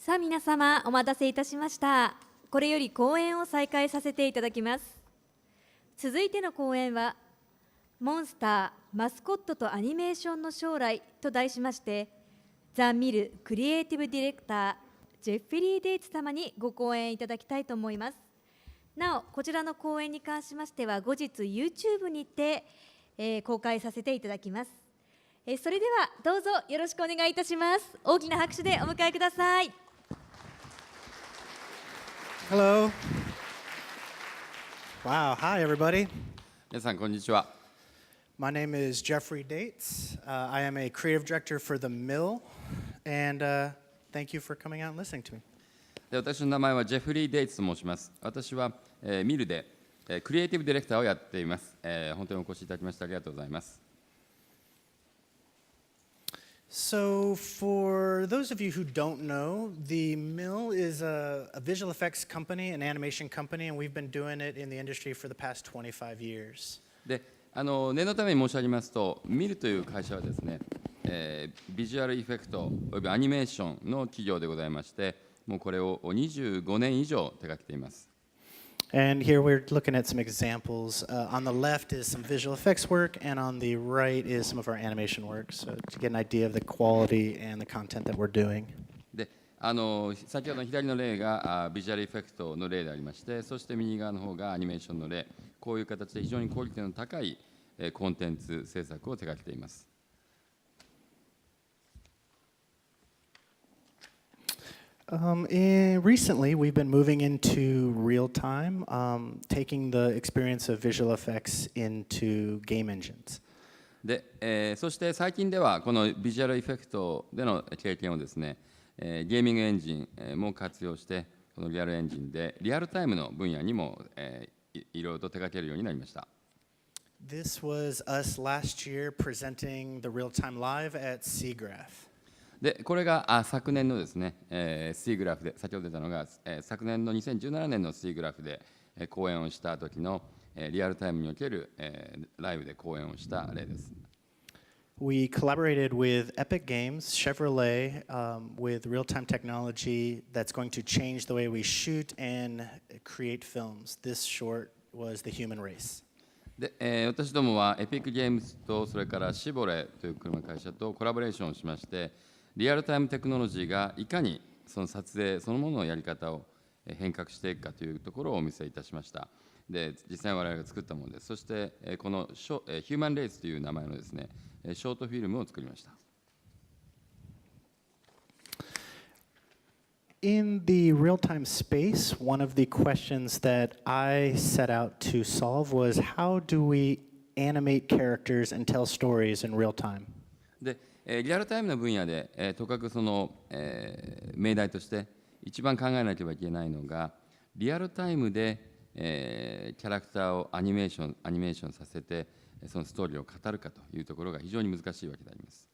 さあ皆様、お待たせいたしました。これより講演を再開させていただきます。続いての講演は、モンスター、マスコットとアニメーションの将来と題しまして、ザ・ミルクリエイティブディレクター、ジェフェリー・デイツ様にご講演いただきたいと思います。なお、こちらの講演に関しましては、後日 YouTube にて、公開させていただきます。それではどうぞよろしくお願いいたします。大きな拍手でお迎えください。Hello. Wow. Hi, everybody. 皆さんこんにちは。My name is Jeffrey Dates. I am a creative director for The Mill, and thank you for coming out and listening to me. で私の名前はジェフリー・デイツと申します。私は、ミルで、クリエイティブディレクターをやっています。本当にお越しいただきましてありがとうございます。So, for those of you who don't know, The Mill is a visual effects company, an animation company, and we've been doing it in the industry for the past 25 years. で念のために申し上げますと、ミルという会社はですね、ビジュアルエフェクトおよびアニメーションの企業でございまして、もうこれを25年以上手掛けています。And here we're looking at some examples. On the left is some visual effects work, and on the right is some of our animation work, so to get an idea of the quality and the content that we're doing. で先ほどの左の例がビジュアルエフェクトの例でありまして、そして右側の方がアニメーションの例、こういう形で非常にクオリティの高いコンテンツ制作を手掛けています。Recently, we've been moving into real time, taking the experience of visual effects into game engines. でそして最近ではこのビジュアルエフェクトでの経験をですね、ゲーミングエンジンも活用して、このリアルエンジンでリアルタイムの分野にもいろいろと手掛けるようになりました。This was us last year presenting the real-time live at SIGGRAPH. でこれが昨年のですね、SIGGRAPHで、先ほど出たのが、昨年の2017年の SIGGRAPH で、講演をした時の、リアルタイムにおける、ライブで講演をした例です。We collaborated with Epic Games, Chevrolet, with real-time technology that's going to change the way we shoot and create films. This short was The Human Race. で私どもはエピックゲームズとそれからシボレという車会社とコラボレーションをしまして、リアルタイムテクノロジーがいかにその撮影そのもののやり方を変革していくかというところをお見せいたしました。で実際我々が作ったものです。そしてこのヒューマンレースという名前のですね、ショートフィルムを作りました。In the real-time space, one of the questions that I set out to solve was how do we animate characters and tell stories in real time? でリアルタイムの分野で、とかくその、命題として一番考えなければいけないのが、リアルタイムで、キャラクターをアニメーションさせて、そのストーリーを語るかというところが非常に難しいわけであります。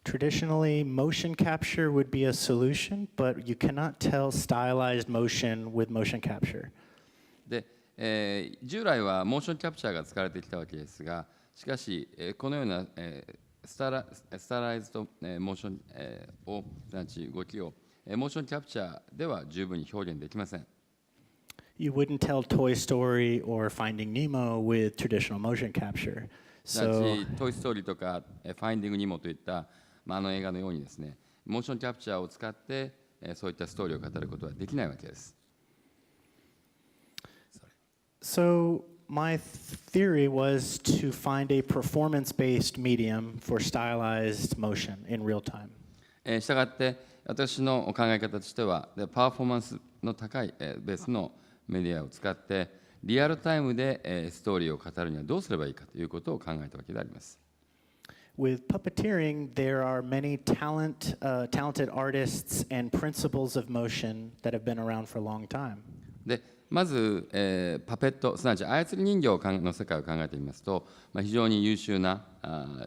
Traditionally, motion capture would be a solution, but you cannot tell stylized motion with motion capture. で従来はモーションキャプチャーが使われてきたわけですが、しかし、このような、スターライズド、モーション、を動きを、モーションキャプチャーでは十分に表現できません。You wouldn't tell Toy Story or Finding Nemo with traditional motion capture. トイ・ストーリーとか、ファインディング・ニモといった、映画のようにですね、モーションキャプチャーを使って、そういったストーリーを語ることはできないわけです。So my theory was to find a performance-based medium for stylized motion in real time. したがって私の考え方としては、パフォーマンスの高いベースのメディアを使ってリアルタイムでストーリーを語るにはどうすればいいかということを考えたわけであります。With puppeteering, there are many talented artists and principles of motion that have been around for a long time. でまず、パペット、すなわち操り人形の世界を考えてみますと、非常に優秀な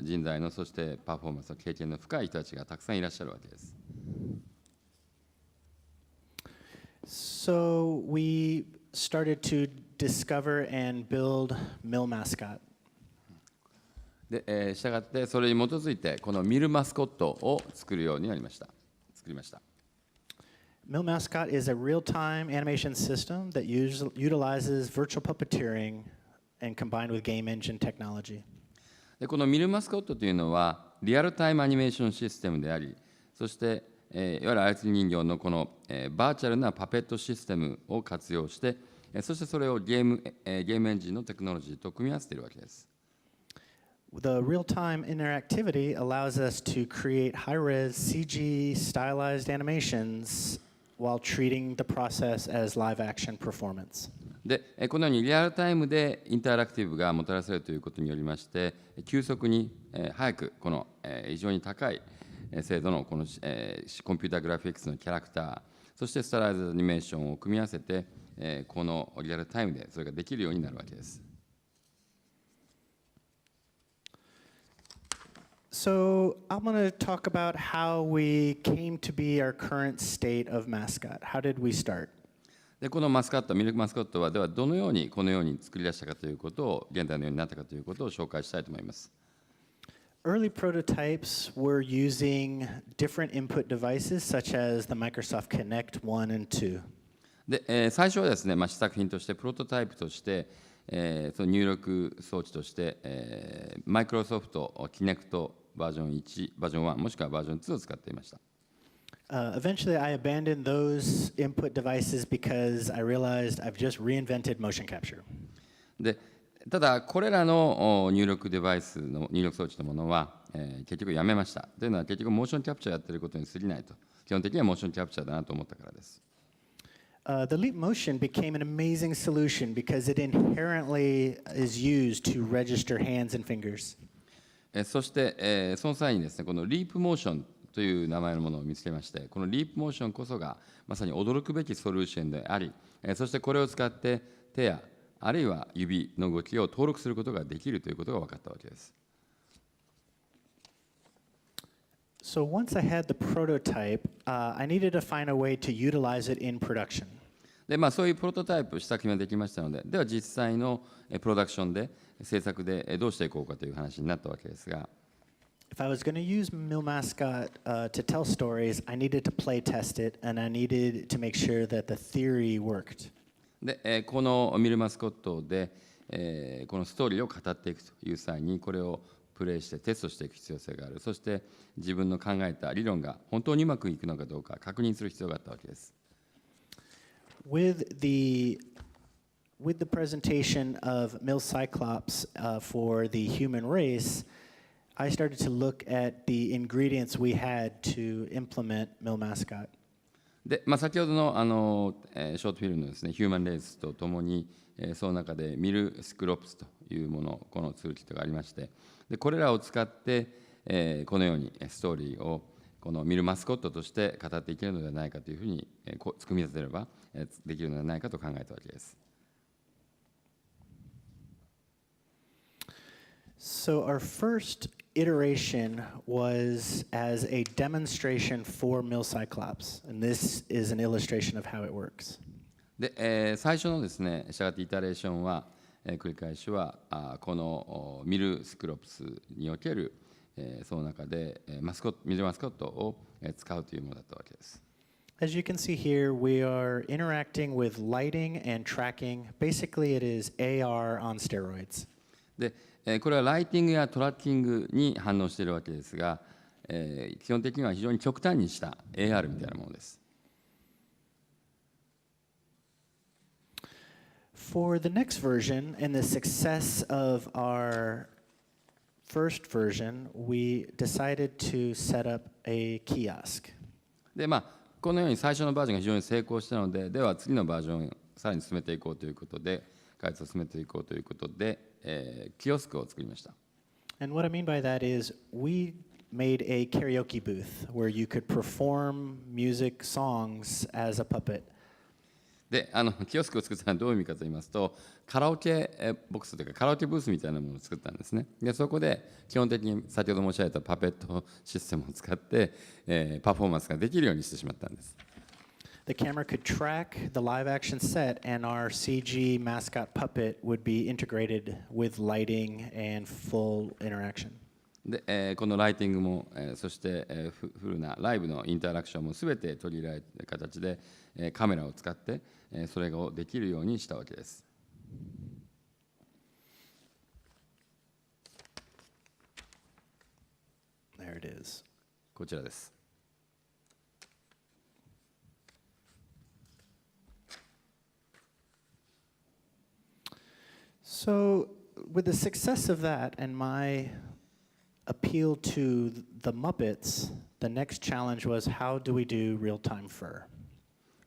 人材の、そしてパフォーマンスの経験の深い人たちがたくさんいらっしゃるわけです。So we started to discover and build Mill Mascot. でしたがってそれに基づいてこのミルマスコットを作りました。MillMascot is a real-time animation system that utilizes virtual puppeteering and combined with game engine technology. でこのミルマスコットというのはリアルタイムアニメーションシステムであり、そして、いわゆる操り人形のこの、バーチャルなパペットシステムを活用して、そしてそれをゲームエンジンのテクノロジーと組み合わせているわけです。The real-time interactivity allows us to create high-res CG stylized animations while treating the process as live-action performance. でこのようにリアルタイムでインタラクティブがもたらされるということによりまして、急速に早くこの非常に高い精度のこのコンピューターグラフィックスのキャラクター、そしてスタイライズアニメーションを組み合わせて、このリアルタイムでそれができるようになるわけです。So I'm going to talk about how we came to be our current state of Mascot. How did we start? でこのマスカット、ミルクマスコットはではどのようにこのように作り出したかということを、現在のようになったかということを紹介したいと思います。Early prototypes were using different input devices such as the Microsoft Kinect 1 and 2. で最初はですね、試作品としてプロトタイプとして、その入力装置として、マイクロソフトキネクトバージョン1、バージョン1もしくはバージョン2を使っていました。Eventually, I abandoned those input devices because I realized I've just reinvented motion capture. でただ、これらの入力デバイスの入力装置のものは、結局やめました。というのは結局モーションキャプチャーやっていることに過ぎないと。基本的にはモーションキャプチャーだなと思ったからです。The Leap Motion became an amazing solution because it inherently is used to register hands and fingers. そして、その際にですね、このリープモーションという名前のものを見つけまして、このリープモーションこそがまさに驚くべきソリューションであり、そしてこれを使って手やあるいは指の動きを登録することができるということが分かったわけです。So once I had the prototype, I needed to find a way to utilize it in production. でそういうプロトタイプ試作品ができましたので、では実際のプロダクションで制作でどうしていこうかという話になったわけですが、If I was going to use MillMascot to tell stories, I needed to play test it, and I needed to make sure that the theory worked. でこのミルマスコットで、このストーリーを語っていくという際に、これをプレイしてテストしていく必要性がある。そして自分の考えた理論が本当にうまくいくのかどうか確認する必要があったわけです。With the presentation of MillCyclops for the human race, I started to look at the ingredients we had to implement MillMascot. で先ほどの、ショートフィルムのですね、ヒューマンレースとともに、その中でミルスクロプスというもの、このツールキットがありまして、でこれらを使って、このようにストーリーをこのミルマスコットとして語っていけるのではないかというふうに、組み立てればできるのではないかと考えたわけです。So our first iteration was as a demonstration for MillCyclops, and this is an illustration of how it works. で最初のですね、したがってイタレーションは、繰り返しはこのミルスクロプスにおける、その中でミルマスコットを使うというものだったわけです。As you can see here, we are interacting with lighting and tracking. Basically, it is AR on steroids. でこれはライティングやトラッキングに反応しているわけですが、基本的には非常に極端にした AR みたいなものです。For the next version and the success of our first version, we decided to set up a kiosk. でこのように最初のバージョンが非常に成功したので、では次のバージョンをさらに進めていこうということで、開発を進めていこうということで、キオスクを作りました。And what I mean by that is we made a karaoke booth where you could perform music songs as a puppet. でキオスクを作ったのはどういう意味かと言いますと、カラオケボックスというかカラオケブースみたいなものを作ったんですね。でそこで基本的に先ほど申し上げたパペットシステムを使って、パフォーマンスができるようにしてしまったんです。The camera could track the live action set, and our CG mascot puppet would be integrated with lighting and full interaction. で、このライティングも、そして、フルなライブのインタラクションもすべて取り入れられた形で、カメラを使って、それをできるようにしたわけです。There it is. こちらです。So, with the success of that and my appeal to the Muppets, the next challenge was how do we do real-time fur?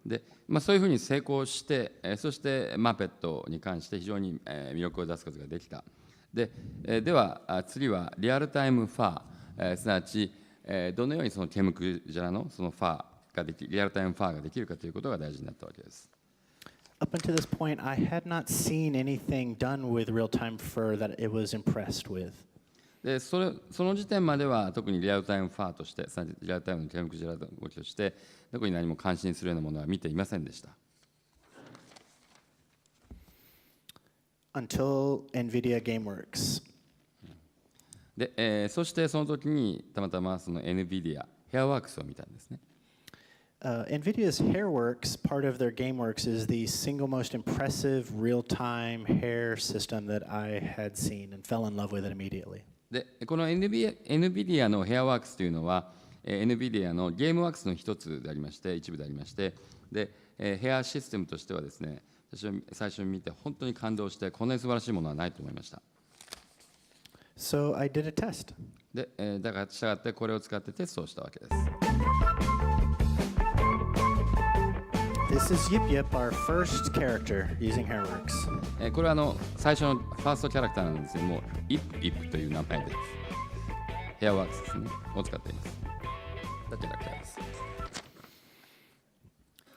でそういうふうに成功して、そしてマペットに関して非常に、魅力を出すことができた。で、では次はリアルタイムファー、すなわち、どのようにそのケムクジャラのそのファーができリアルタイムファーができるかということが大事になったわけです。Up until this point, I had not seen anything done with real-time fur that it was impressed with. でその時点までは特にリアルタイムファーとして、リアルタイムのケムクジャラの動きとして、特に何も関心するようなものは見ていませんでした。Until NVIDIA GameWorks. で、そしてその時にたまたまその NVIDIA ヘアワークスを見たんですね。NVIDIA's HairWorks, part of their GameWorks, is the single most impressive real-time hair system that I had seen and fell in love with it immediately. でこの NVIDIA のヘアワークスというのは、NVIDIA のゲームワークスの一つでありまして、一部でありまして、で、ヘアシステムとしてはですね、私は最初に見て本当に感動して、こんなに素晴らしいものはないと思いました。So I did a test. で、だからしたがってこれを使ってテストをしたわけです。This is Yip Yip, our first character using HairWorks. これは最初のファーストキャラクターなんですけども、イップイップという名前です。ヘアワークスですね、を使っています。キャラクターです。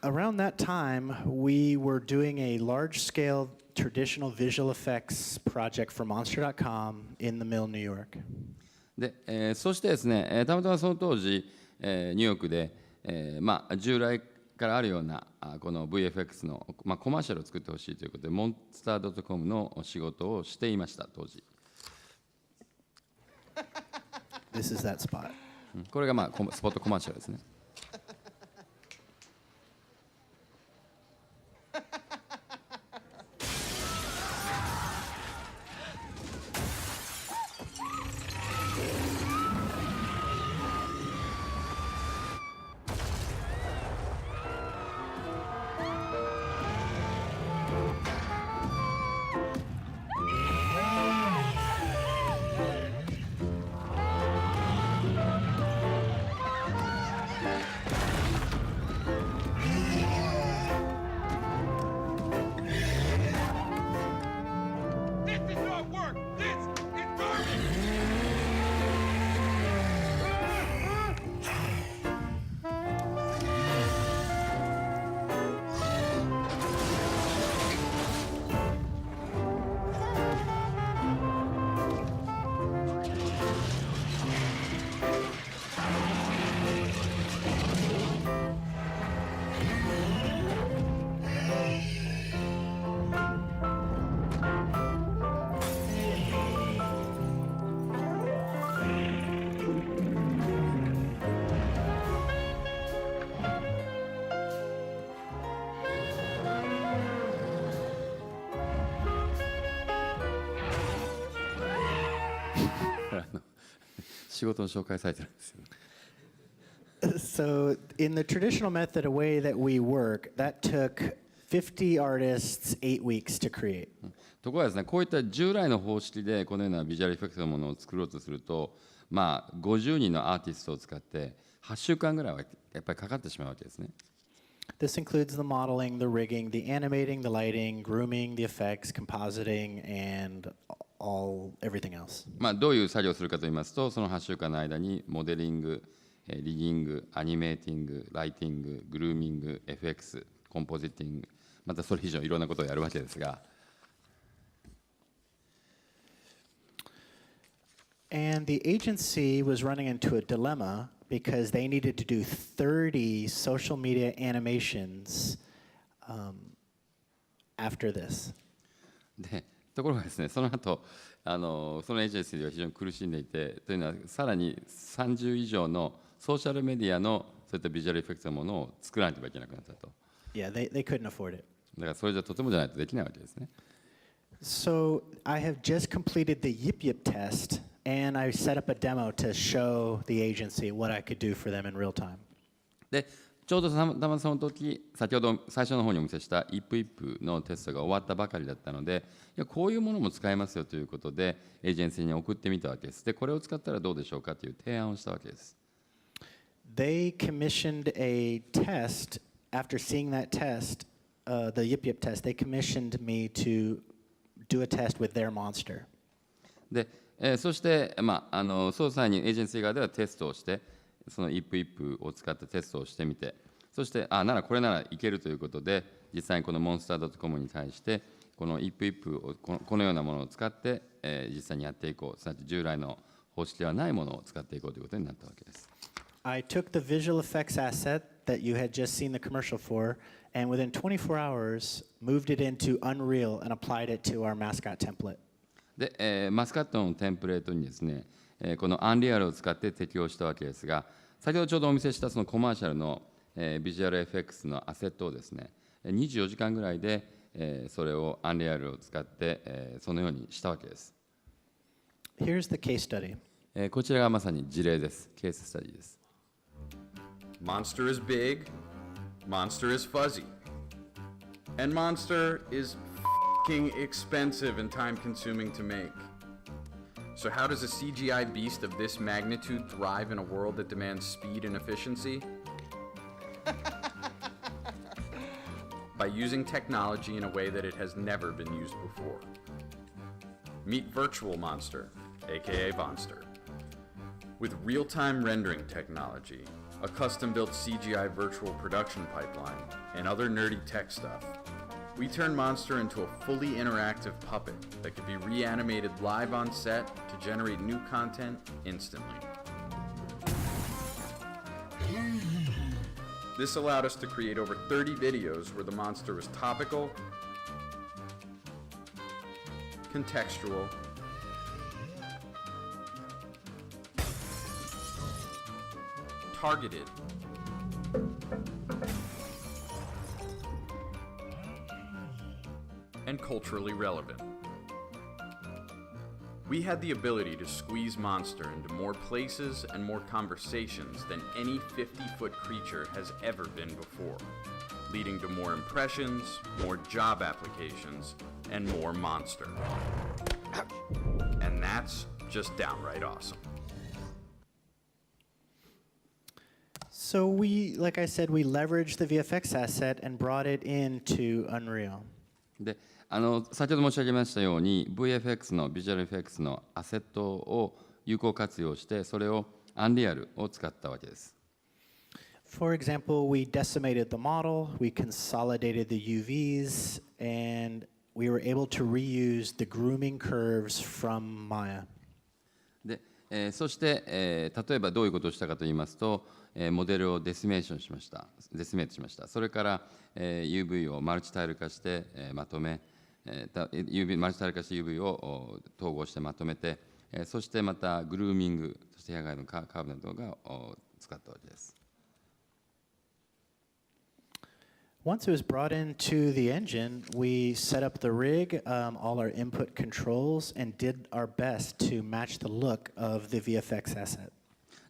Around that time, we were doing a large-scale traditional visual effects project for Monster.com in the Mill, New York. で、そしてですね、たまたまその当時、ニューヨークで、従来からあるようなこの VFX の、コマーシャルを作ってほしいということで、モンスター .com の仕事をしていました、当時。This is that spot. これが、スポットコマーシャルですね。仕事の紹介されてるんですよ。So, in the traditional method, a way that we work, that took 50 artists 8 weeks to create. ところがですね、こういった従来の方式でこのようなビジュアルエフェクトのものを作ろうとすると、50人のアーティストを使って8週間ぐらいはやっぱりかかってしまうわけですね。This includes the modeling, the rigging, the animating, the lighting, grooming, the effects, compositing, and everything else. どういう作業をするかといいますと、その8週間の間にモデリング、リギング、アニメーティング、ライティング、グルーミング、FX、コンポジティング、またそれ以上いろんなことをやるわけですが。And the agency was running into a dilemma because they needed to do 30 social media animations after this. で、ところがですね、その後そのエージェンシーでは非常に苦しんでいて、というのはさらに30以上のソーシャルメディアのそういったビジュアルエフェクトのものを作らなければいけなくなったと。Yeah, they couldn't afford it. だからそれじゃとてもじゃないとできないわけですね。So I have just completed the Yip Yip test, and I set up a demo to show the agency what I could do for them in real time. でちょうどたまたまその時、先ほど最初の方にお見せしたイップイップのテストが終わったばかりだったので、いやこういうものも使えますよということで、エージェンシーに送ってみたわけです。で、これを使ったらどうでしょうかという提案をしたわけです。They commissioned a test. After seeing that test, the Yip Yip test, they commissioned me to do a test with their monster. で、そして、その際にエージェンシー側ではテストをして、そのイップイップを使ってテストをしてみて、そしてならこれならいけるということで、実際にこのモンスター .com に対してこのイップイップをこのようなものを使って、実際にやっていこう、すなわち従来の方式ではないものを使っていこうということになったわけです。I took the visual effects asset that you had just seen the commercial for, and within 24 hours moved it into Unreal and applied it to our mascot template. で、マスカットのテンプレートにですね、このアンリアルを使って適用したわけですが、先ほどちょうどお見せしたそのコマーシャルの、ビジュアルエフェクスのアセットをですね、24時間ぐらいで、それをアンリアルを使って、そのようにしたわけです。Here's the case study. こちらがまさに事例です。ケーススタディです。Monster is big, monster is fuzzy, and monster is f***ing expensive and time-consuming to make. So how does a CGI beast of this magnitude thrive in a world that demands speed and efficiency? By using technology in a way that it has never been used before. Meet Virtual Monster, aka Vonster. With real-time rendering technology, a custom-built CGI virtual production pipeline, and other nerdy tech stuff, we turn Monster into a fully interactive puppet that can be reanimated live on set to generate new content instantly. This allowed us to create over 30 videos where the monster was topical, contextual, targeted, and culturally relevant. We had the ability to squeeze Monster into more places and more conversations than any 50-foot creature has ever been before, leading to more impressions, more job applications, and more Monster. And that's just downright awesome. So like I said, we leveraged the VFX asset and brought it into Unreal. で先ほど申し上げましたように VFX のビジュアルエフェクスのアセットを有効活用してそれをアンリアルを使ったわけです。For example, we decimated the model, we consolidated the UVs, and we were able to reuse the grooming curves from Maya. でそして、例えばどういうことをしたかといいますと、モデルをデシメートしました。それから、UV をマルチタイル化して、まとめ、マルチタイル化して UV を統合してまとめて、そしてまたグルーミング、そして野外のカーブなどが使ったわけです。Once it was brought into the engine, we set up the rig, all our input controls, and did our best to match the look of the VFX asset.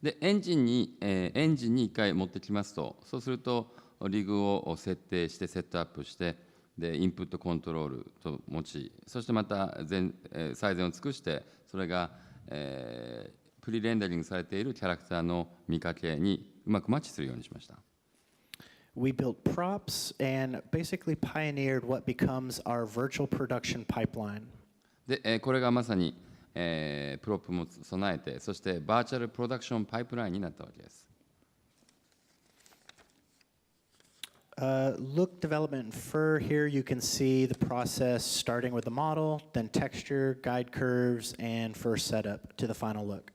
でエンジンに1回持ってきますと、そうするとリグを設定してセットアップしてでインプットコントロールと用い、そしてまた最善を尽くしてそれが、プリレンダリングされているキャラクターの見かけにうまくマッチするようにしました。We built props and basically pioneered what becomes our virtual production pipeline. でこれがまさに、プロップも備えて、そしてバーチャルプロダクションパイプラインになったわけです。Look development and fur. Here you can see the process starting with the model, then texture, guide curves, and fur setup to the final look.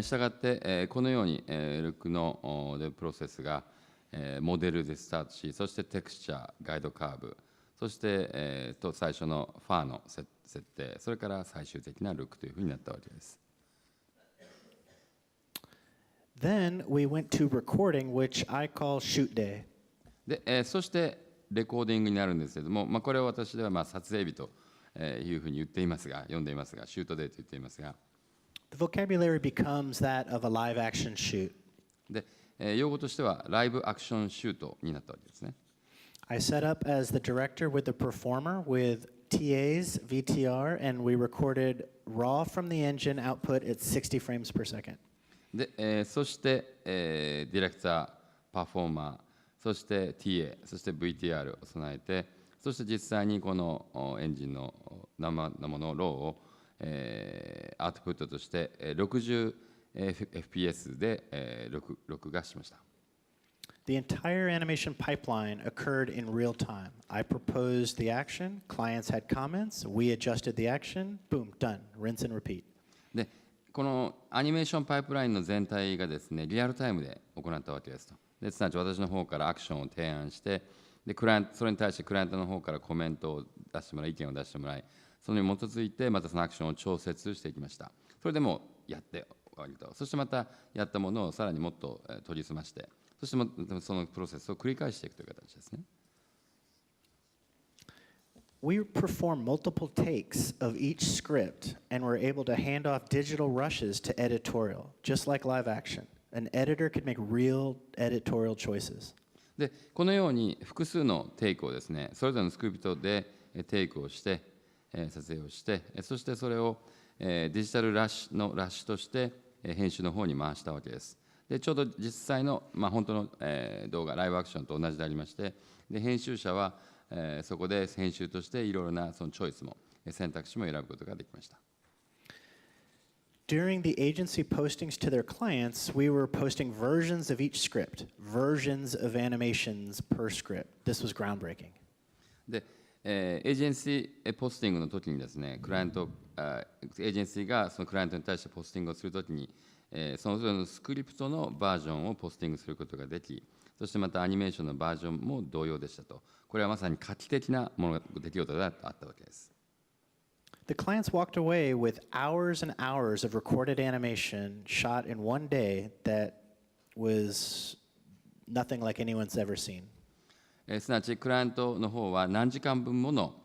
したがって、このように、ルックのプロセスがモデルでスタートし、そしてテクスチャー、ガイドカーブ、そして、最初のファーの設定、それから最終的なルックというふうになったわけです。Then we went to recording, which I call shoot day. で、そしてレコーディングになるんですけれども、これは私では撮影日というふうに言っていますが、呼んでいますが、シュートデーと言っていますが、The vocabulary becomes that of a live action shoot. で、用語としてはライブアクションシュートになったわけですね。I set up as the director with the performer with TAs, VTR, and we recorded raw from the engine output at 60 frames per second. で、そして、ディレクター、パフォーマー、そして TA、そして VTR を備えて、そして実際にこのエンジンの生ものローを、アウトプットとして60 FPS で、録画しました。The entire animation pipeline occurred in real time. I proposed the action, clients had comments, we adjusted the action, boom, done, rinse and repeat. で、このアニメーションパイプラインの全体がですね、リアルタイムで行ったわけですと。で、すなわち私の方からアクションを提案して、でそれに対してクライアントの方からコメントを出してもらい、意見を出してもらい、それに基づいてまたそのアクションを調節していきました。それでもやって終わりと。そしてまたやったものをさらにもっと研ぎ澄まして、そしてそのプロセスを繰り返していくという形ですね。We performed multiple takes of each script and were able to hand off digital rushes to editorial, just like live action. An editor could make real editorial choices. で、このように複数のテイクをですね、それぞれのスクリプトでテイクをして、撮影をして、そしてそれをデジタルラッシュとして編集の方に回したわけです。で、ちょうど実際の、本当の動画、ライブアクションと同じでありまして、で編集者はそこで編集としていろいろなそのチョイスも選択肢も選ぶことができました。During the agency postings to their clients, we were posting versions of each script, versions of animations per script. This was groundbreaking. で、エージェンシーポスティングの時にですね、エージェンシーがそのクライアントに対してポスティングをするときに、そのぞれのスクリプトのバージョンをポスティングすることができ、そしてまたアニメーションのバージョンも同様でしたと。これはまさに画期的な出来事があったわけです。The clients walked away with hours and hours of recorded animation shot in one day that was nothing like anyone's ever seen. すなわちクライアントの方は何時間分もの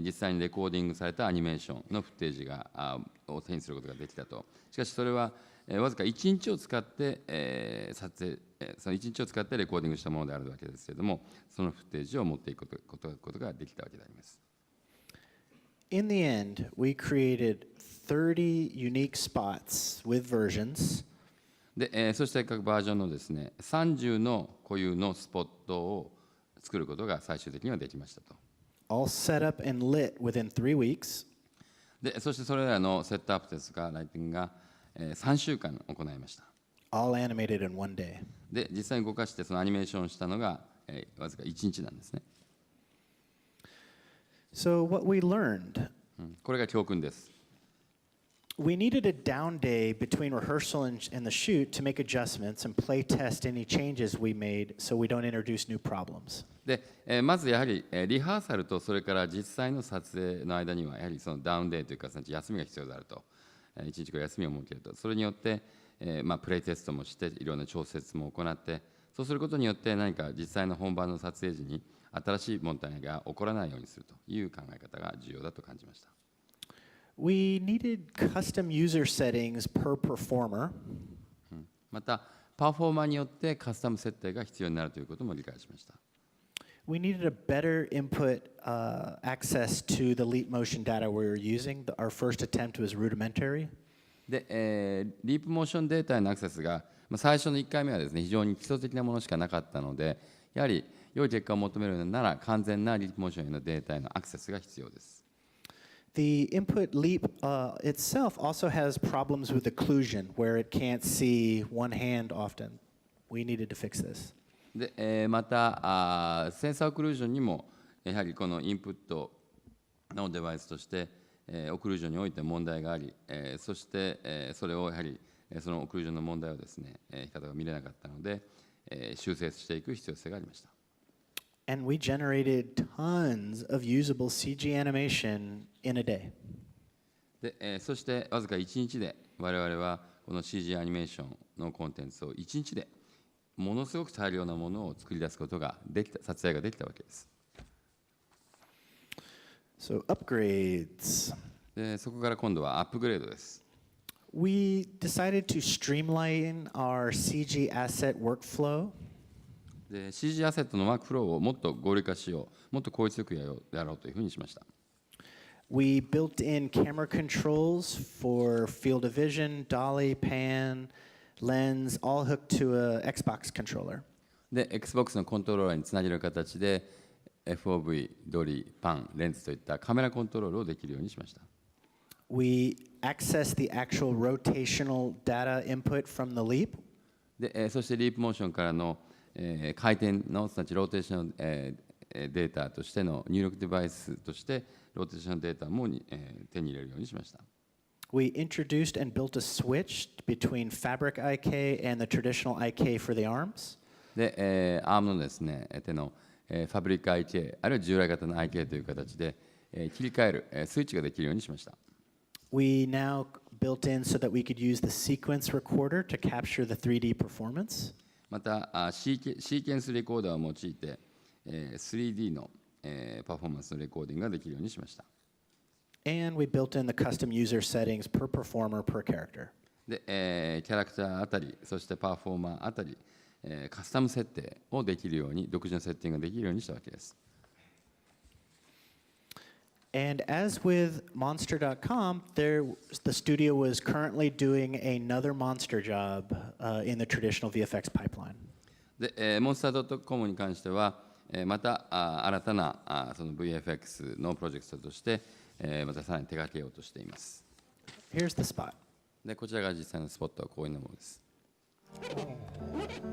実際にレコーディングされたアニメーションのフッテージを手にすることができたと。しかしそれはわずか1日を使ってその1日を使ってレコーディングしたものであるわけですけれども、そのフッテージを持っていくことができたわけであります。In the end, we created 30 unique spots with versions. で、そして各バージョンのですね、30の固有のスポットを作ることが最終的にはできましたと。All set up and lit within 3 weeks. で、そしてそれらのセットアップですが、ライティングが3週間行いました。All animated in one day. で、実際に動かしてそのアニメーションをしたのがわずか1日なんですね。So what we learned, これが教訓です。we needed a down day between rehearsal and the shoot to make adjustments and play test any changes we made so we don't introduce new problems. で、まずやはりリハーサルとそれから実際の撮影の間にはやはりそのダウンデーというか休みが必要であると。1日くらい休みを設けると。それによって、プレイテストもしていろんな調節も行って、そうすることによって何か実際の本番の撮影時に新しい問題が起こらないようにするという考え方が重要だと感じました。We needed custom user settings per performer. また、パフォーマーによってカスタム設定が必要になるということも理解しました。We needed a better input access to the leap motion data we were using. Our first attempt was rudimentary. で、リープモーションデータへのアクセスが、最初の1回目はですね、非常に基礎的なものしかなかったので、やはり良い結果を求めるなら完全なリープモーションへのデータへのアクセスが必要です。The input leap itself also has problems with occlusion, where it can't see one hand often. We needed to fix this. で、またセンサーオクルージョンにもやはりこのインプットのデバイスとして、オクルージョンにおいて問題があり、そして、それをやはりそのオクルージョンの問題をですね、方が見れなかったので、修正していく必要性がありました。And we generated tons of usable CG animation in a day. で、そしてわずか1日で我々はこの CG アニメーションのコンテンツを1日でものすごく大量なものを作り出すことができた、撮影ができたわけです。So upgrades. で、そこから今度はアップグレードです。We decided to streamline our CG asset workflow. で、CG アセットのワークフローをもっと合理化しよう、もっと効率よくやろうというふうにしました。We built in camera controls for field of vision, dolly, pan, lens, all hooked to a Xbox controller. で、Xbox のコントローラーにつなげる形で FOV、ドリー、パン、レンズといったカメラコントロールをできるようにしました。We access the actual rotational data input from the leap. で、そしてリープモーションからの、回転のすなわちローテーション、データとしての入力デバイスとしてローテーションデータも、手に入れるようにしました。We introduced and built a switch between fabric IK and the traditional IK for the arms. で、アームのですね、手の、ファブリック IK あるいは従来型の IK という形で、切り替える、スイッチができるようにしました。We now built in so that we could use the sequence recorder to capture the 3D performance. またシーケンスレコーダーを用いて、3D の、パフォーマンスのレコーディングができるようにしました。And we built in the custom user settings per performer per character. で、キャラクターあたり、そしてパフォーマーあたり、カスタム設定をできるように、独自のセッティングができるようにしたわけです。And as with Monster.com, the studio was currently doing another monster job in the traditional VFX pipeline. で、モンスター .com に関しては、また新たなその VFX のプロジェクトとして、またさらに手掛けようとしています。Here's the spot. で、こちらが実際のスポットはこういうものです。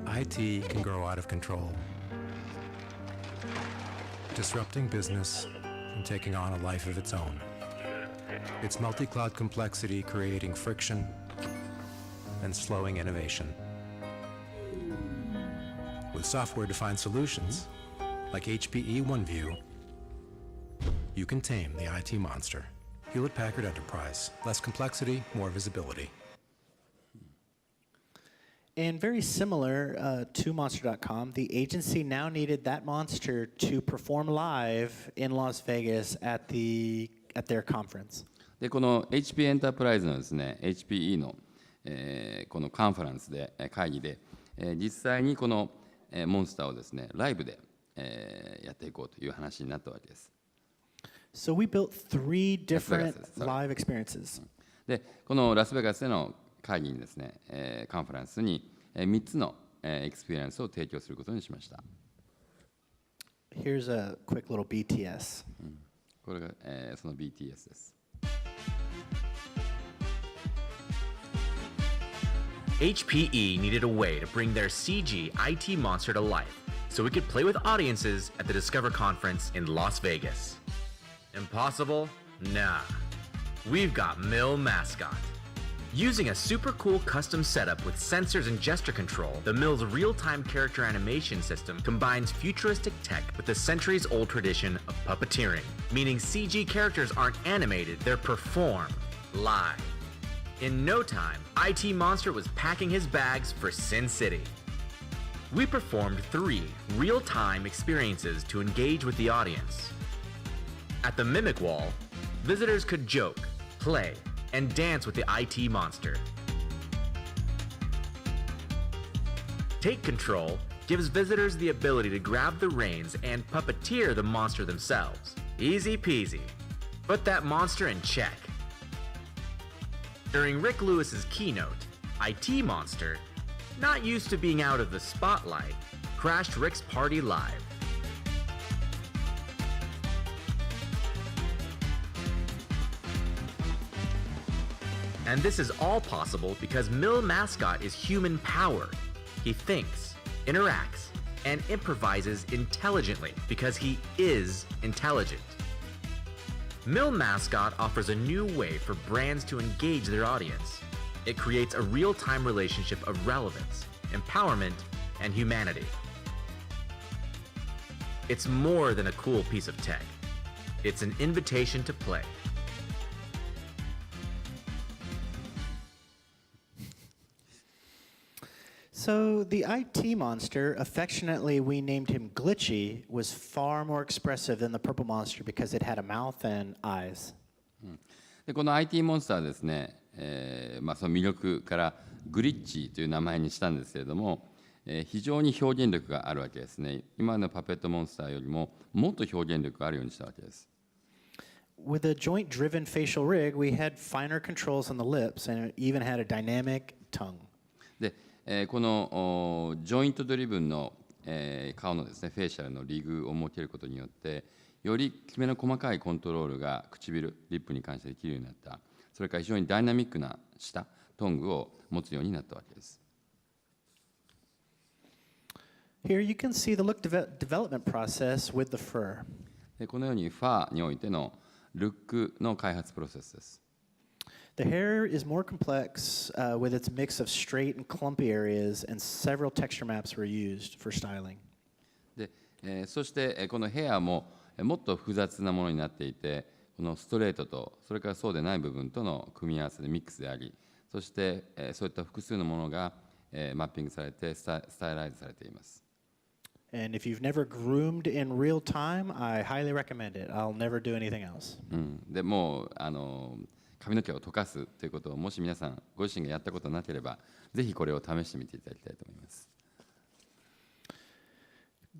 IT can grow out of control, disrupting business and taking on a life of its own. Its multi-cloud complexity creating friction and slowing innovation. With software-defined solutions like HPE OneView, you can tame the IT monster. Hewlett-Packard Enterprise. Less complexity, more visibility. And very similar to Monster.com, the agency now needed that monster to perform live in Las Vegas at their conference. で、この HP エンタープライズのですね、HPE の、このカンファレンスで会議で、実際にこの、モンスターをですね、ライブで、やっていこうという話になったわけです。So we built 3 different live experiences. で、このラスベガスでの会議にですね、カンファレンスに3つのエクスペリエンスを提供することにしました。Here's a quick little BTS. これが、その BTS です。HPE needed a way to bring their CG IT monster to life so we could play with audiences at the Discover Conference in Las Vegas. Impossible? Nah. We've got Mill Mascot. Using a super cool custom setup with sensors and gesture control, the Mill's real-time character animation system combines futuristic tech with the centuries-old tradition of puppeteering, meaning CG characters aren't animated, they're performed live. In no time, IT Monster was packing his bags for Sin City. We performed 3 real-time experiences to engage with the audience. At the Mimic Wall, visitors could joke, play, and dance with the IT monster. Take Control gives visitors the ability to grab the reins and puppeteer the monster themselves. Easy peasy. Put that monster in check. During Rick Lewis's keynote, IT Monster, not used to being out of the spotlight, crashed Rick's party live. And this is all possible because Mill Mascot is human-powered. He thinks, interacts, and improvises intelligently because he is intelligent. Mill Mascot offers a new way for brands to engage their audience. It creates a real-time relationship of relevance, empowerment, and humanity. It's more than a cool piece of tech. It's an invitation to play. So the IT monster, affectionately we named him Glitchy, was far more expressive than the purple monster because it had a mouth and eyes. でこの IT モンスターですね、その魅力からグリッチという名前にしたんですけれども、非常に表現力があるわけですね。今のパペットモンスターよりももっと表現力があるようにしたわけです。With a joint-driven facial rig, we had finer controls on the lips and it even had a dynamic tongue. でこのジョイントドリブンの、顔のですねフェイシャルのリグを設けることによってよりきめの細かいコントロールが唇、リップに関してできるようになった。それから非常にダイナミックな舌、トングを持つようになったわけです。Here you can see the look development process with the fur. でこのようにファーにおいてのルックの開発プロセスです。The hair is more complex with its mix of straight and clumpy areas, and several texture maps were used for styling. でそしてこのヘアももっと複雑なものになっていて、このストレートとそれからそうでない部分との組み合わせでミックスであり、そしてそういった複数のものがマッピングされてスタイライズされています。And if you've never groomed in real time, I highly recommend it. I'll never do anything else. でもう髪の毛を溶かすということをもし皆さんご自身がやったことなければぜひこれを試してみていただきたいと思います。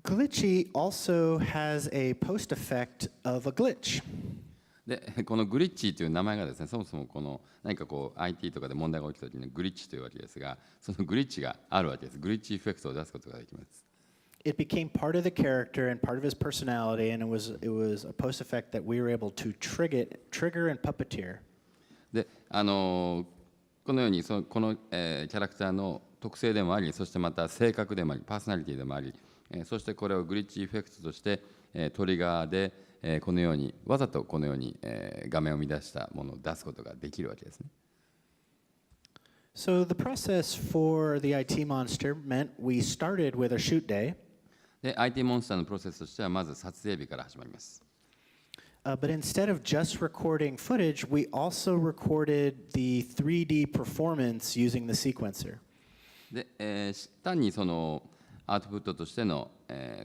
Glitchy also has a post effect of a glitch. でこのグリッチという名前がですね、そもそもこの何かこう IT とかで問題が起きた時にグリッチというわけですが、そのグリッチがあるわけです。グリッチエフェクトを出すことができます。It became part of the character and part of his personality, and it was a post effect that we were able to trigger and puppeteer. でこのようにこの、キャラクターの特性でもあり、そしてまた性格でもあり、パーソナリティでもあり、そしてこれをグリッチエフェクトとして、トリガーで、このようにわざとこのように、画面を乱したものを出すことができるわけですね。So the process for the IT monster meant we started with a shoot day. で IT モンスターのプロセスとしてはまず撮影日から始まります。But instead of just recording footage, we also recorded the 3D performance using the sequencer. で、単にそのアウトプットとしての、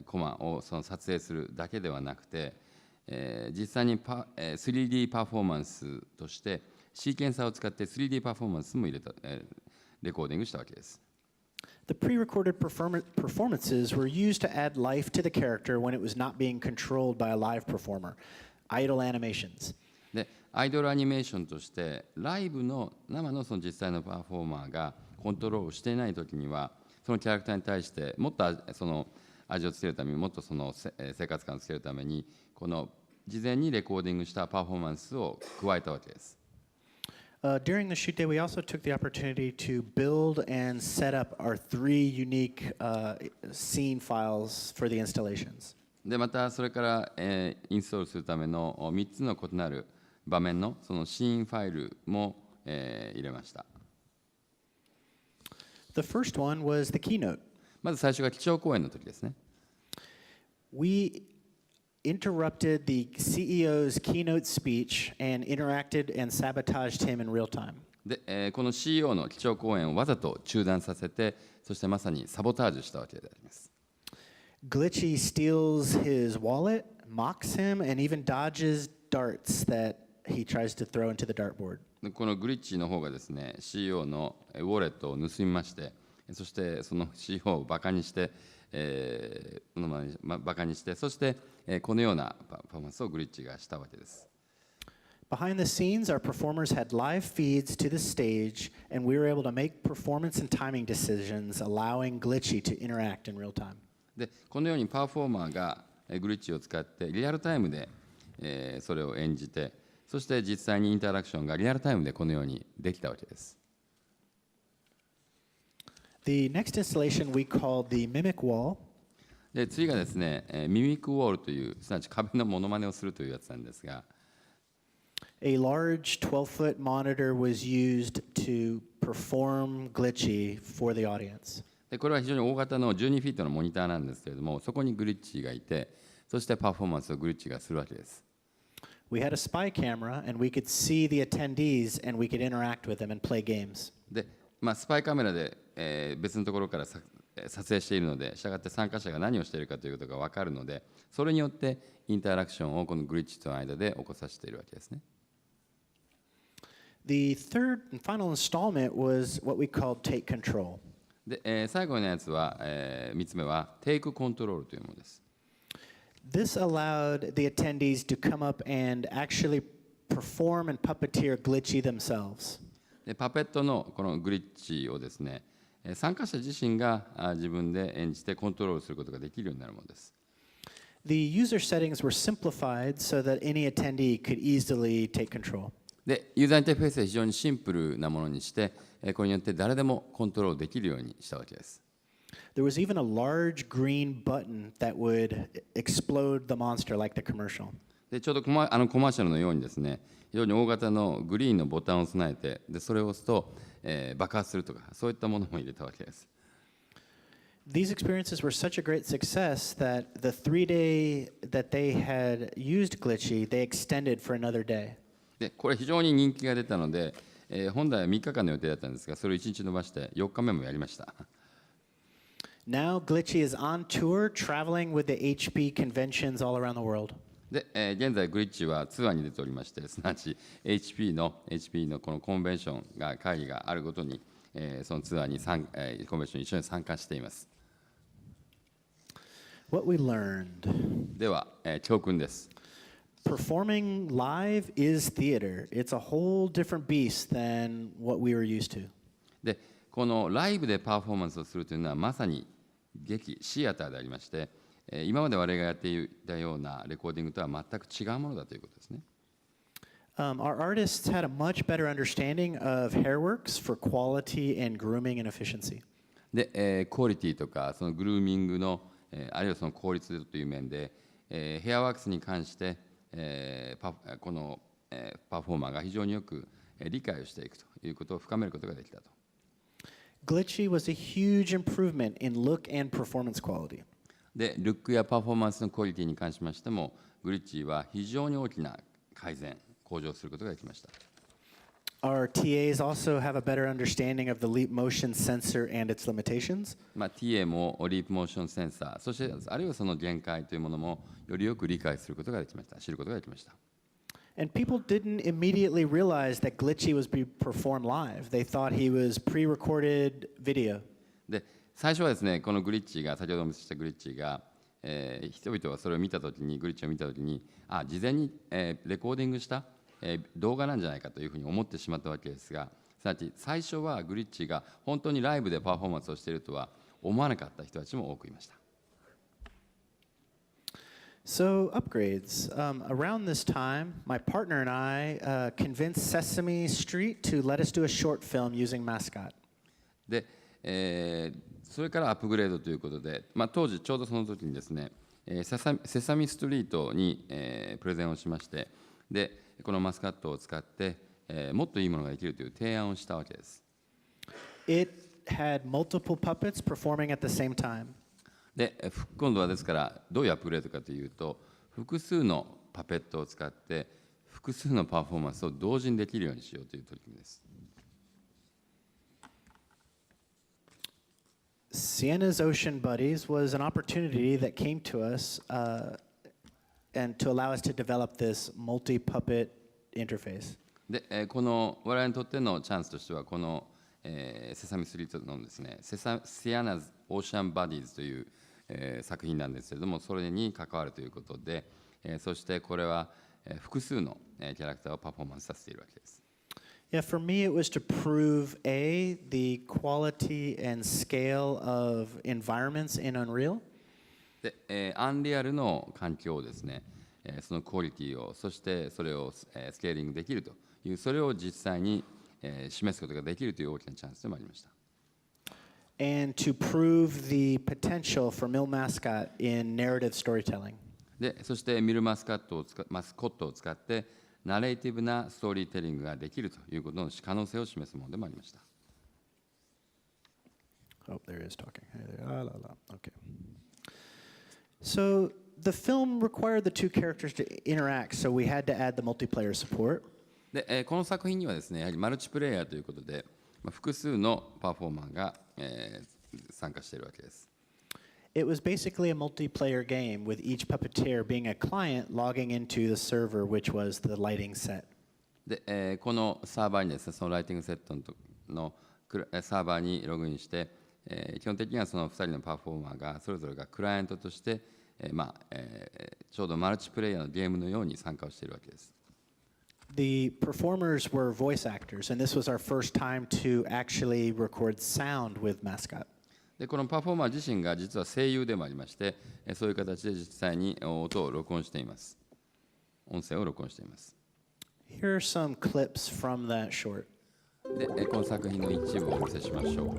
コマをその撮影するだけではなくて、実際に3D パフォーマンスとしてシーケンサーを使って 3D パフォーマンスも入れた、レコーディングしたわけです。The pre-recorded performances were used to add life to the character when it was not being controlled by a live performer. Idle animations. でアイドルアニメーションとしてライブの生のその実際のパフォーマーがコントロールしていないときにはそのキャラクターに対してもっとその味をつけるためにもっとその生活感をつけるためにこの事前にレコーディングしたパフォーマンスを加えたわけです。During the shoot day, we also took the opportunity to build and set up our 3 unique scene files for the installations. でまたそれから、インストールするための3つの異なる場面のそのシーンファイルも、入れました。The first one was the keynote. まず最初が基調講演の時ですね。We interrupted the CEO's keynote speech and interacted and sabotaged him in real time. で、この CEO の基調講演をわざと中断させて、そしてまさにサボタージュしたわけであります。Glitchy steals his wallet, mocks him, and even dodges darts that he tries to throw into the dartboard. このグリッチの方がですね、CEO のウォレットを盗みまして、そしてその CEO をバカにして、バカにして、そして、このようなパフォーマンスをグリッチがしたわけです。Behind the scenes, our performers had live feeds to the stage, and we were able to make performance and timing decisions, allowing Glitchy to interact in real time. でこのようにパフォーマーがグリッチを使ってリアルタイムで、それを演じて、そして実際にインタラクションがリアルタイムでこのようにできたわけです。The next installation we called the Mimic Wall. で次がですね、ミミックウォールというすなわち壁のモノマネをするというやつなんですが、A large 12-foot monitor was used to perform Glitchy for the audience. でこれは非常に大型の12フィートのモニターなんですけれども、そこにグリッチがいて、そしてパフォーマンスをグリッチがするわけです。We had a spy camera, and we could see the attendees, and we could interact with them and play games. で、スパイカメラで、別のところから撮影しているので、したがって参加者が何をしているかということが分かるので、それによってインタラクションをこのグリッチとの間で起こさせているわけですね。The third and final installment was what we called Take Control. で、最後のやつは、3つ目はテイクコントロールというものです。This allowed the attendees to come up and actually perform and puppeteer Glitchy themselves. でパペットのこのグリッチをですね、参加者自身が自分で演じてコントロールすることができるようになるものです。The user settings were simplified so that any attendee could easily take control. でユーザーインターフェースは非常にシンプルなものにして、これによって誰でもコントロールできるようにしたわけです。There was even a large green button that would explode the monster like the commercial. でちょうどコマーシャルのようにですね、非常に大型のグリーンのボタンを備えて、でそれを押すと、爆発するとか、そういったものも入れたわけです。These experiences were such a great success that the 3-day that they had used Glitchy, they extended for another day. でこれ非常に人気が出たので、本来は3日間の予定だったんですが、それを1日延ばして4日目もやりました。Now Glitchy is on tour, traveling with the HP conventions all around the world. で、現在グリッチはツアーに出ておりまして、すなわち HP のこのコンベンションが会議があるごとに、そのツアーにコンベンションに一緒に参加しています。What we learned. では、教訓です。Performing live is theater. It's a whole different beast than what we were used to. でこのライブでパフォーマンスをするというのはまさにシアターでありまして、今まで我々がやっていたようなレコーディングとは全く違うものだということですね。Our artists had a much better understanding of hairworks for quality and grooming and efficiency. で、クオリティとかそのグルーミングの、あるいはその効率という面で、ヘアワークスに関して、この、パフォーマーが非常によく理解をしていくということを深めることができたと。Glitchy was a huge improvement in look and performance quality. で、ルックやパフォーマンスのクオリティに関しましても、グリッチは非常に大きな改善、向上することができました。Our TAs also have a better understanding of the leap motion sensor and its limitations. TA もリープモーションセンサー、そしてあるいはその限界というものもよりよく理解することができました、知ることができました。And people didn't immediately realize that Glitchy was being performed live. They thought he was pre-recorded video. で、最初はですね、このグリッチが、先ほどお見せしたグリッチが、人々がそれを見たときに、グリッチを見たときに、事前に、レコーディングした、動画なんじゃないかというふうに思ってしまったわけですが、すなわち最初はグリッチが本当にライブでパフォーマンスをしているとは思わなかった人たちも多くいました。So upgrades. Around this time, my partner and I convinced Sesame Street to let us do a short film using Mascot. で、それからアップグレードということで、当時ちょうどその時にですね、セサミストリートに、プレゼンをしまして、でこのマスカットを使って、もっといいものができるという提案をしたわけです。It had multiple puppets performing at the same time. で今度はですからどういうアップグレードかというと、複数のパペットを使って複数のパフォーマンスを同時にできるようにしようという取り組みです。Sienna's Ocean Buddies was an opportunity that came to us and to allow us to develop this multi-puppet interface. でこの我々にとってのチャンスとしては、この、セサミストリートのですね、Sienna's Ocean Buddies という、作品なんですけれども、それに関わるということで、そしてこれは、複数の、キャラクターをパフォーマンスさせているわけです。Yeah, for me it was to prove the quality and scale of environments in Unreal. で、アンリアルの環境をですね、そのクオリティを、そしてそれを、スケーリングできるという、それを実際に、示すことができるという大きなチャンスでもありました。And to prove the potential for Mill Mascot in narrative storytelling. で、そしてミルマスコットを使ってナレーティブなストーリーテリングができるということの可能性を示すものでもありました。Oh, there is talking. Okay. So the film required the two characters to interact, so we had to add the multiplayer support. で、この作品にはですね、やはりマルチプレイヤーということで、複数のパフォーマーが、参加しているわけです。It was basically a multiplayer game with each puppeteer being a client logging into the server, which was the lighting set. で、このサーバーにですね、そのライティングセットのサーバーにログインして、基本的にはその2人のパフォーマーがそれぞれがクライアントとして、ちょうどマルチプレイヤーのゲームのように参加をしているわけです。The performers were voice actors, and this was our first time to actually record sound with Mascot. でこのパフォーマー自身が実は声優でもありまして、そういう形で実際に音を録音しています。音声を録音しています。Here are some clips from that short. で、この作品の一部をお見せしましょう。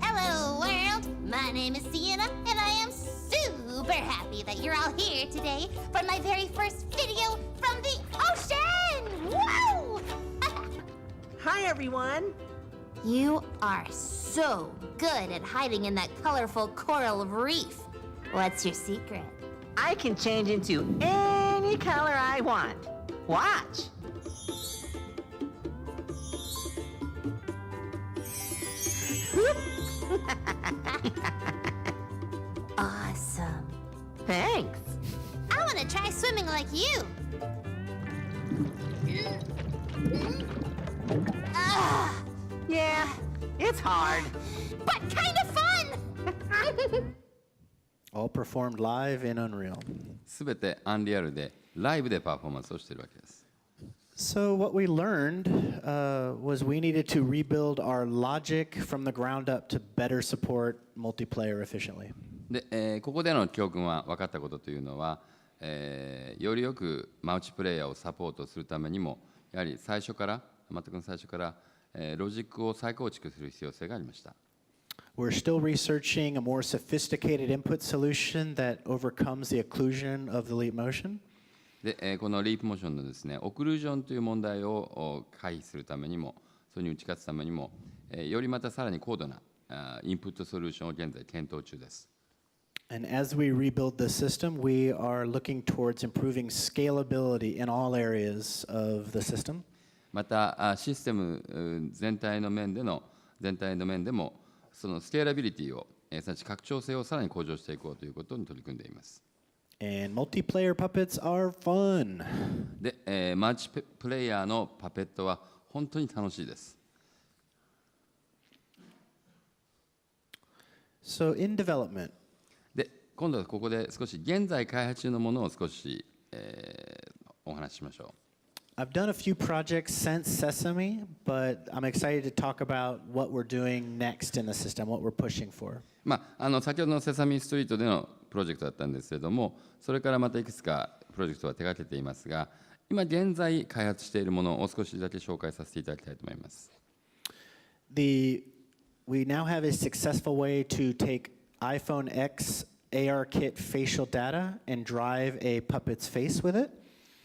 Hello, world. My name is Sienna, and I am super happy that you're all here today for my very first video from the ocean. Woo! Hi, everyone. You are so good at hiding in that colorful coral reef. What's your secret? I can change into any color I want. Watch. Awesome. Thanks. I want to try swimming like you. Yeah, it's hard. But kind of fun. All performed live in Unreal. すべてアンリアルでライブでパフォーマンスをしているわけです。So what we learned was we needed to rebuild our logic from the ground up to better support multiplayer efficiently. で、ここでの教訓は分かったことというのは、よりよくマルチプレイヤーをサポートするためにも、やはり最初から、全くの最初から、ロジックを再構築する必要性がありました。We're still researching a more sophisticated input solution that overcomes the occlusion of the leap motion. で、このリープモーションのですね、オクルージョンという問題を回避するためにも、それに打ち勝つためにも、よりまたさらに高度なインプットソリューションを現在検討中です。And as we rebuild the system, we are looking towards improving scalability in all areas of the system. またシステム全体の面でもそのスケーラビリティを、すなわち拡張性をさらに向上していこうということに取り組んでいます。And multiplayer puppets are fun. で、マルチプレイヤーのパペットは本当に楽しいです。So in development, で、今度はここで少し現在開発中のものを少し、お話ししましょう。I've done a few projects since Sesame, but I'm excited to talk about what we're doing next in the system, what we're pushing for. 先ほどのセサミストリートでのプロジェクトだったんですけれども、それからまたいくつかプロジェクトは手掛けていますが、今現在開発しているものを少しだけ紹介させていただきたいと思います。We now have a successful way to take iPhone X ARKit facial data and drive a puppet's face with it.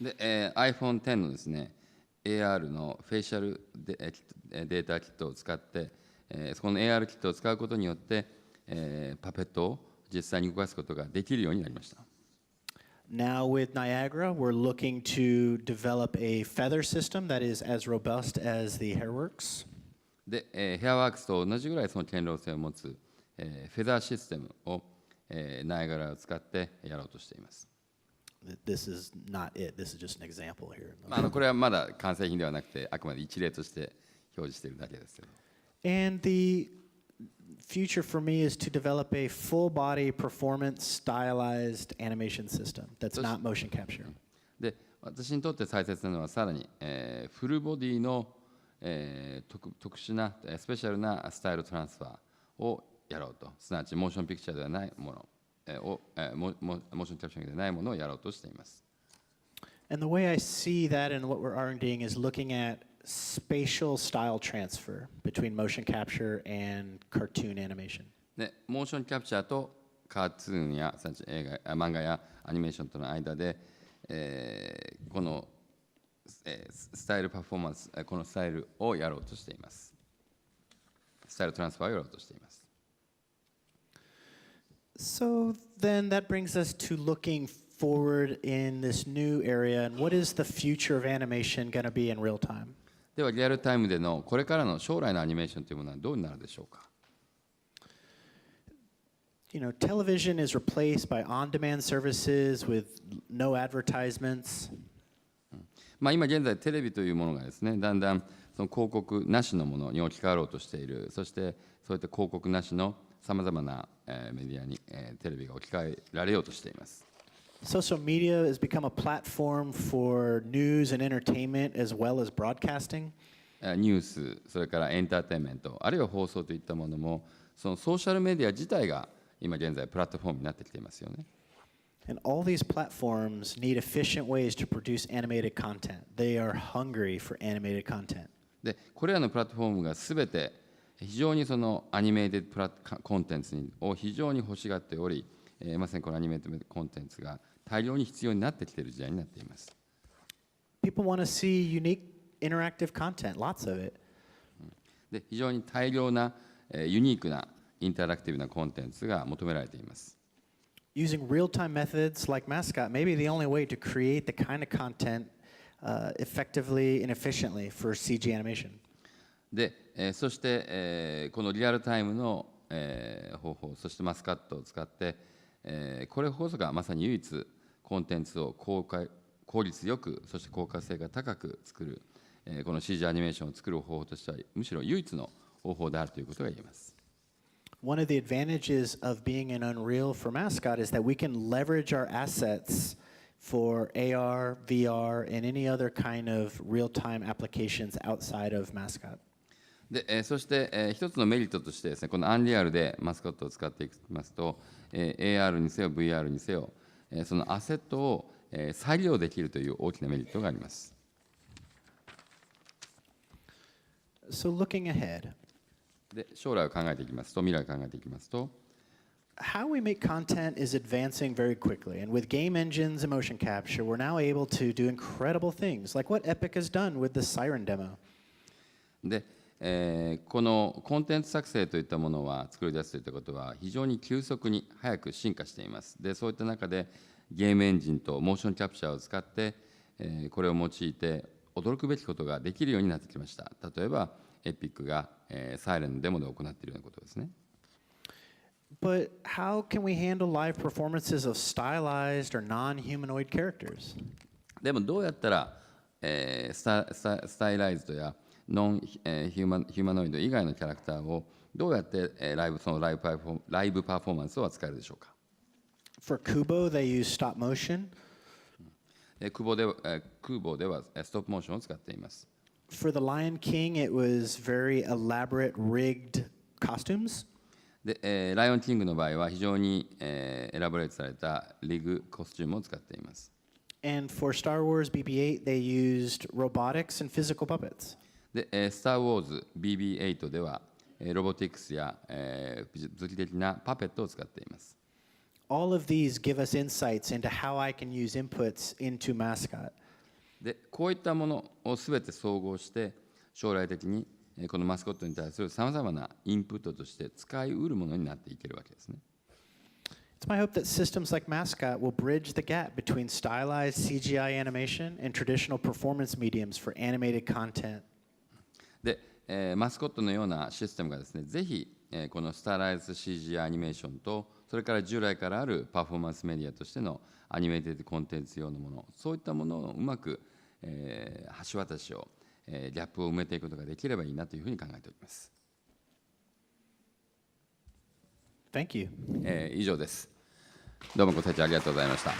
で、iPhone X のですね、AR のフェイシャルデータキットを使って、その AR キットを使うことによって、パペットを実際に動かすことができるようになりました。Now with Niagara, we're looking to develop a feather system that is as robust as the Hairworks. で、ヘアワークスと同じぐらいその堅牢性を持つ、フェザーシステムを、ナイアガラを使ってやろうとしています。This is not it. This is just an example here. これはまだ完成品ではなくて、あくまで一例として表示しているだけですけど。And the future for me is to develop a full body performance stylized animation system that's not motion capture. で、私にとって大切なのはさらに、フルボディの、特殊なスペシャルなスタイルトランスファーをやろうと、すなわちモーションピクチャーではないものモーションキャプチャーではないものをやろうとしています。And the way I see that and what we're R&Ding is looking at spatial style transfer between motion capture and cartoon animation. で、モーションキャプチャーとカートゥーンや漫画やアニメーションとの間で、このスタイルパフォーマンス、このスタイルをやろうとしています。スタイルトランスファーをやろうとしています。So then that brings us to looking forward in this new area, and what is the future of animation going to be in real time? ではリアルタイムでのこれからの将来のアニメーションというものはどうなるでしょうか。You know, television is replaced by on-demand services with no advertisements. 今現在テレビというものがですね、だんだんその広告なしのものに置き換わろうとしている。そしてそういった広告なしのさまざまなメディアにテレビが置き換えられようとしています。Social media has become a platform for news and entertainment as well as broadcasting. ニュース、それからエンターテインメント、あるいは放送といったものも、そのソーシャルメディア自体が今現在プラットフォームになってきていますよね。And all these platforms need efficient ways to produce animated content. They are hungry for animated content. で、これらのプラットフォームがすべて非常にそのアニメーテッドコンテンツを非常に欲しがっており、まさにこのアニメーテッドコンテンツが大量に必要になってきている時代になっています。People want to see unique interactive content, lots of it. で、非常に大量なユニークなインタラクティブなコンテンツが求められています。Using real-time methods like Mascot may be the only way to create the kind of content effectively and efficiently for CG animation. で、そして、このリアルタイムの、方法、そしてマスカットを使って、これこそがまさに唯一コンテンツを効率よく、そして効果性が高く作る、この CG アニメーションを作る方法としてはむしろ唯一の方法であるということが言えます。One of the advantages of being in Unreal for Mascot is that we can leverage our assets for AR, VR, and any other kind of real-time applications outside of Mascot. で、そして、一つのメリットとしてですね、このアンリアルでマスコットを使っていきますと、AR にせよ VR にせよ、そのアセットを、再利用できるという大きなメリットがあります。So looking ahead, で、将来を考えていきますと、未来を考えていきますと、how we make content is advancing very quickly, and with game engines and motion capture, we're now able to do incredible things, like what Epic has done with the Siren demo. で、このコンテンツ作成といったものは作り出すといったことは非常に急速に早く進化しています。で、そういった中でゲームエンジンとモーションキャプチャーを使って、これを用いて驚くべきことができるようになってきました。例えば、エピックが、サイレンのデモで行っているようなことですね。But how can we handle live performances of stylized or non-humanoid characters? でもどうやったら、スタイライズドやノン、ヒューマノイド以外のキャラクターをどうやって、そのライブパフォーマンスを扱えるでしょうか。For Kubo, they use stop motion. 空母ではストップモーションを使っています。For the Lion King, it was very elaborate, rigged costumes. で、ライオンキングの場合は非常に、エラボレートされたリグコスチュームを使っています。And for Star Wars BB-8, they used robotics and physical puppets. で、スター・ウォーズ BB-8 では、ロボティクスや、物理的なパペットを使っています。All of these give us insights into how I can use inputs into Mascot. で、こういったものをすべて総合して将来的にこのマスコットに対するさまざまなインプットとして使いうるものになっていけるわけですね。It's my hope that systems like Mascot will bridge the gap between stylized CGI animation and traditional performance mediums for animated content. で、マスコットのようなシステムがですね、ぜひ、このスタイライズ CG アニメーションとそれから従来からあるパフォーマンスメディアとしてのアニメーテッドコンテンツ用のもの、そういったものをうまく、橋渡しを、ギャップを埋めていくことができればいいなというふうに考えております。Thank you. 以上です。どうもご清聴ありがとうございました。I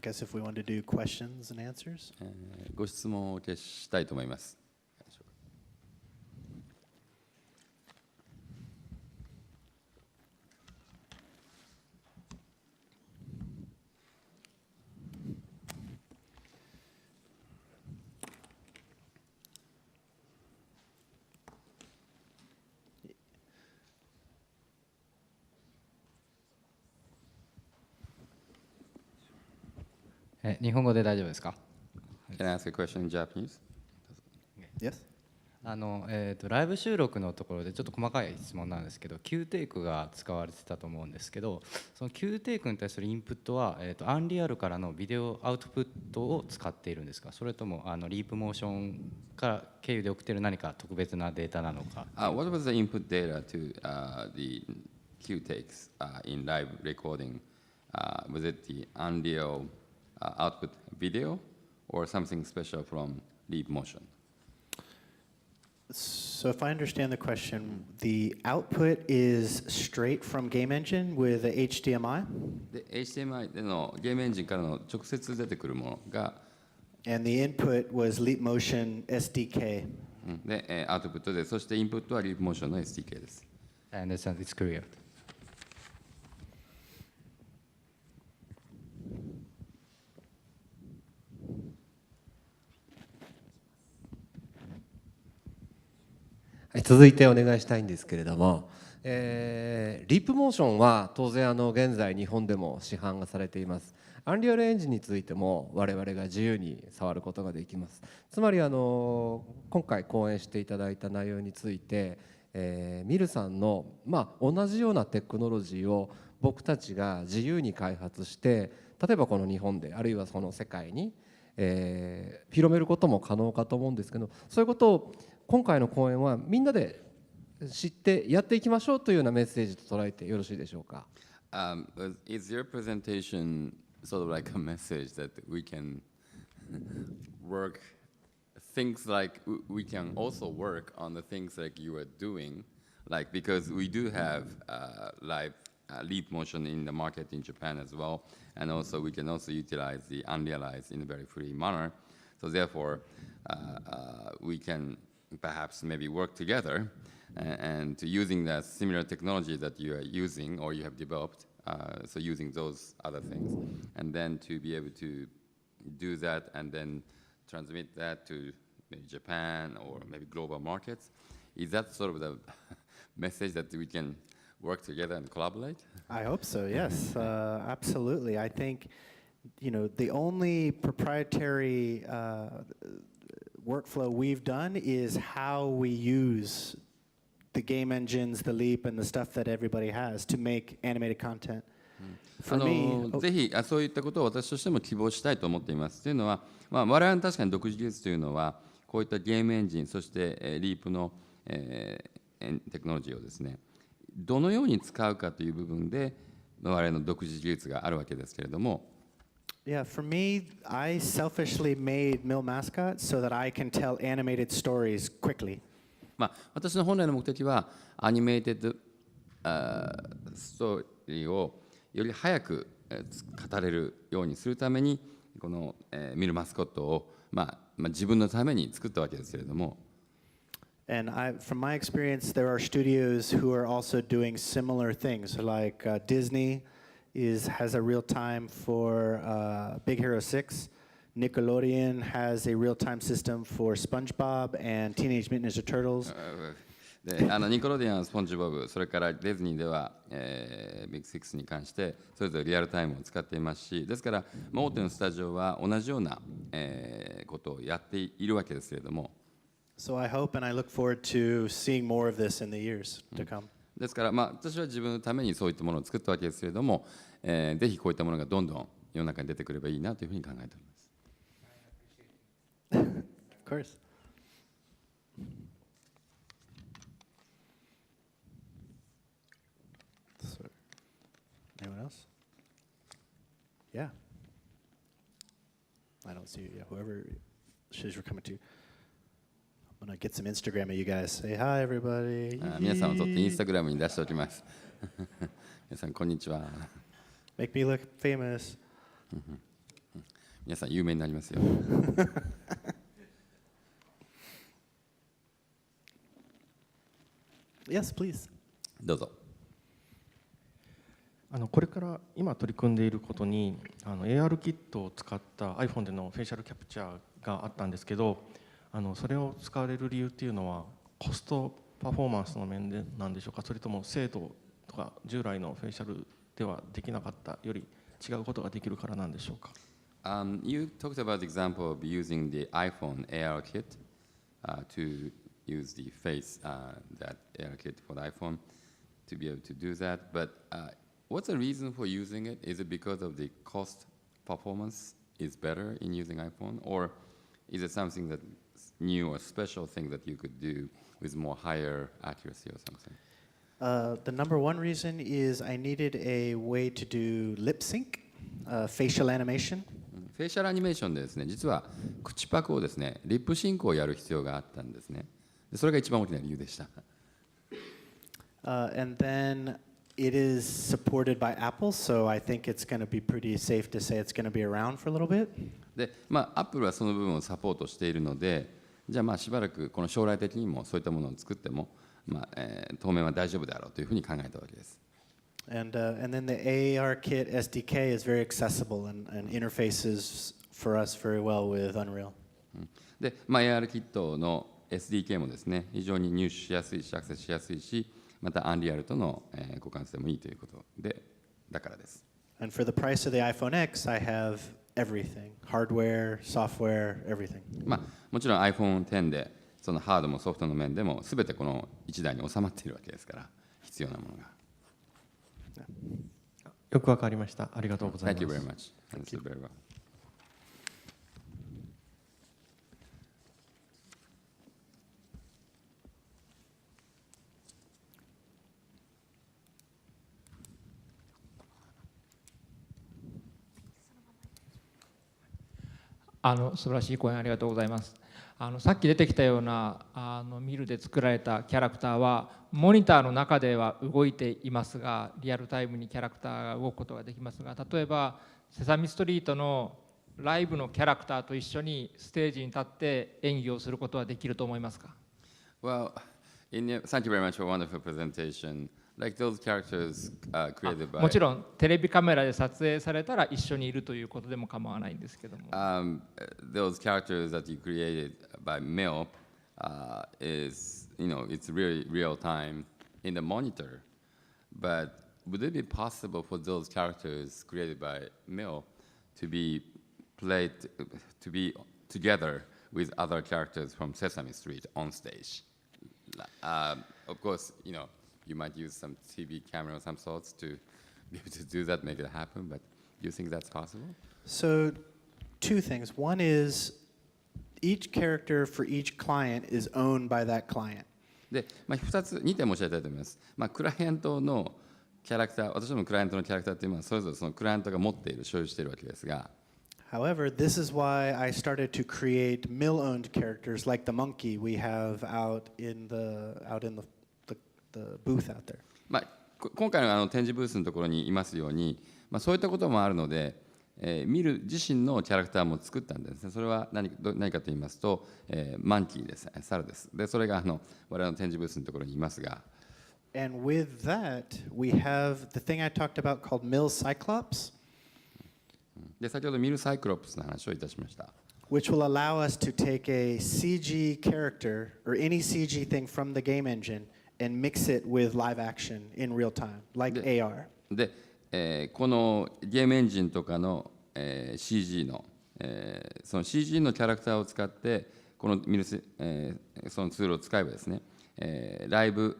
guess if we want to do questions and answers. ご質問を消したいと思います。日本語で大丈夫ですか？ Can I ask a question in Japanese? Yes? ライブ収録のところでちょっと細かい質問なんですけど、Q テイクが使われてたと思うんですけど、その Q テイクに対するインプットは、アンリアルからのビデオアウトプットを使っているんですか、それともリープモーションから経由で送っている何か特別なデータなのか。What was the input data to the Q takes in live recording? Was it the Unreal output video or something special from Leap Motion? So if I understand the question, the output is straight from game engine with the HDMI? で HDMI でのゲームエンジンからの直接出てくるものが、And the input was Leap Motion SDK. でアウトプットで、そしてインプットは Leap Motion の SDK です。And it's clear. 続いてお願いしたいんですけれども、リープモーションは当然現在日本でも市販がされています。アンリアルエンジンについても我々が自由に触ることができます。つまり今回講演していただいた内容について、ミルさんの、同じようなテクノロジーを僕たちが自由に開発して、例えばこの日本であるいはその世界に、広めることも可能かと思うんですけど、そういうことを今回の講演はみんなで知ってやっていきましょうというようなメッセージと捉えてよろしいでしょうか。Is your presentation sort of like a message that we can work things like we can also work on the things like you are doing, like because we do have live Leap Motion in the market in Japan as well, and also we can also utilize the Unrealized in a very free manner. So therefore, we can perhaps maybe work together and using the similar technology that you are using or you have developed, so using those other things, and then to be able to do that and then transmit that to maybe Japan or maybe global markets. Is that sort of the message that we can work together and collaborate? I hope so, yes, absolutely. I think, the only proprietary workflow we've done is how we use the game engines, the Leap, and the stuff that everybody has to make animated content. For me, ぜひそういったことを私としても希望したいと思っています。というのは、我々の確かに独自技術というのは、こういったゲームエンジン、そしてリープのテクノロジーをですね、どのように使うかという部分で、我々の独自技術があるわけですけれども、Yeah, for me, I selfishly made Mill Mascot so that I can tell animated stories quickly. 私の本来の目的は、アニメーテッドストーリーをより早く語れるようにするために、このミルマスコットを、自分のために作ったわけですけれども。And from my experience, there are studios who are also doing similar things, like Disney has a real time for Big Hero 6. Nickelodeon has a real-time system for SpongeBob and Teenage Mutant Ninja Turtles. でニコロディアン、スポンジボブ、それからディズニーでは、ビッグ6に関してそれぞれリアルタイムを使っていますし、ですから大手のスタジオは同じような、ことをやっているわけですけれども。So I hope and I look forward to seeing more of this in the years to come. ですから、私は自分のためにそういったものを作ったわけですけれども、ぜひこういったものがどんどん世の中に出てくればいいなというふうに考えております。Of course. So, anyone else? Yeah. I don't see you. Yeah, whoever shoes we're coming to. I'm gonna get some Instagram of you guys. Say hi, everybody. 皆さんを撮ってインスタグラムに出しておきます。皆さんこんにちは。Make me look famous. 皆さん有名になりますよ。Yes, please. どうぞ。これから今取り組んでいることにAR キットを使った iPhone でのフェイシャルキャプチャーがあったんですけど、それを使われる理由っていうのはコストパフォーマンスの面でなんでしょうか、それとも精度とか従来のフェイシャルではできなかったより違うことができるからなんでしょうか。You talked about the example of using the iPhone AR kit to use the face, that AR kit for the iPhone to be able to do that. But what's the reason for using it? Is it because of the cost performance is better in using iPhone? Or is it something that new or special thing that you could do with more higher accuracy or something? The number one reason is I needed a way to do lip sync, facial animation. フェイシャルアニメーションでですね、実は口パクをですね、リップシンクをやる必要があったんですね。でそれが一番大きな理由でした。And then it is supported by Apple, so I think it's going to be pretty safe to say it's going to be around for a little bit. で、Apple はその部分をサポートしているので、じゃあしばらくこの将来的にもそういったものを作っても、当面は大丈夫であろうというふうに考えたわけです。And then the AR Kit SDK is very accessible and interfaces for us very well with Unreal. で、AR キットの SDK もですね、非常に入手しやすいし、アクセスしやすいし、また Unreal との互換性もいいということで、だからです。And for the price of the iPhone X, I have everything: hardware, software, everything. もちろん iPhone X で、そのハードもソフトの面でも、すべてこの1台に収まっているわけですから、必要なものが。よくわかりました。ありがとうございます。Thank you very much. Thank you very well. 素晴らしい講演ありがとうございます。さっき出てきたようなミルで作られたキャラクターはモニターの中では動いていますが、リアルタイムにキャラクターが動くことができますが、例えばセサミストリートのライブのキャラクターと一緒にステージに立って演技をすることはできると思いますか？ Well, thank you very much for a wonderful presentation. Like those characters created by もちろんテレビカメラで撮影されたら一緒にいるということでも構わないんですけども。Those characters that you created by Mel is, it's really real time in the monitor. But would it be possible for those characters created by Mel to be played, to be together with other characters from Sesame Street on stage? Of course, you might use some TV camera of some sorts to be able to do that, make it happen, but do you think that's possible? So, two things. One is each character for each client is owned by that client. で、2点申し上げたいと思います。クライアントのキャラクター、私どもクライアントのキャラクターっていうのはそれぞれそのクライアントが持っている、所有しているわけですが。However, this is why I started to create mill-owned characters like the monkey we have out in the booth out there. 今回の展示ブースのところにいますように、そういったこともあるので、見る自身のキャラクターも作ったんですね。それは何かと言いますと、マンキーです、猿です。で、それが我々の展示ブースのところにいますが。And with that, we have the thing I talked about called Mill Cyclops. で、先ほどミルサイクロプスの話をいたしました。Which will allow us to take a CG character or any CG thing from the game engine and mix it with live action in real time, like AR. で、このゲームエンジンとかの、CG の、その CG のキャラクターを使ってこのそのツールを使えばですね、ライブ、